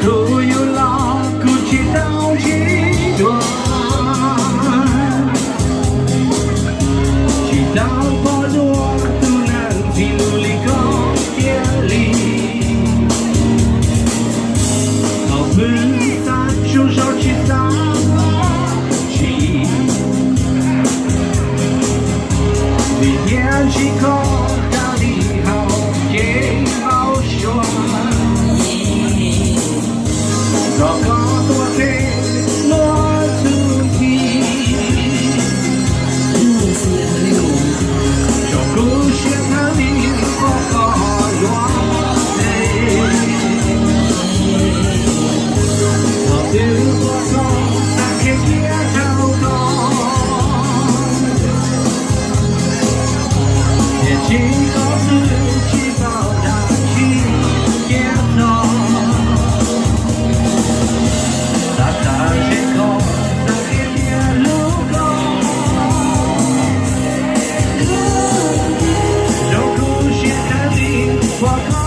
苦有劳，苦去到极端，祈祷破弱都能听努力够竭力，好菩萨出手去撒气，对天气空大地好给保守。高高多飞落土地，照顾些他的花花园内，我的花丛撒开叶头痛，也请告自己保大气也痛。天空，在天边路口，受苦些看你，我靠。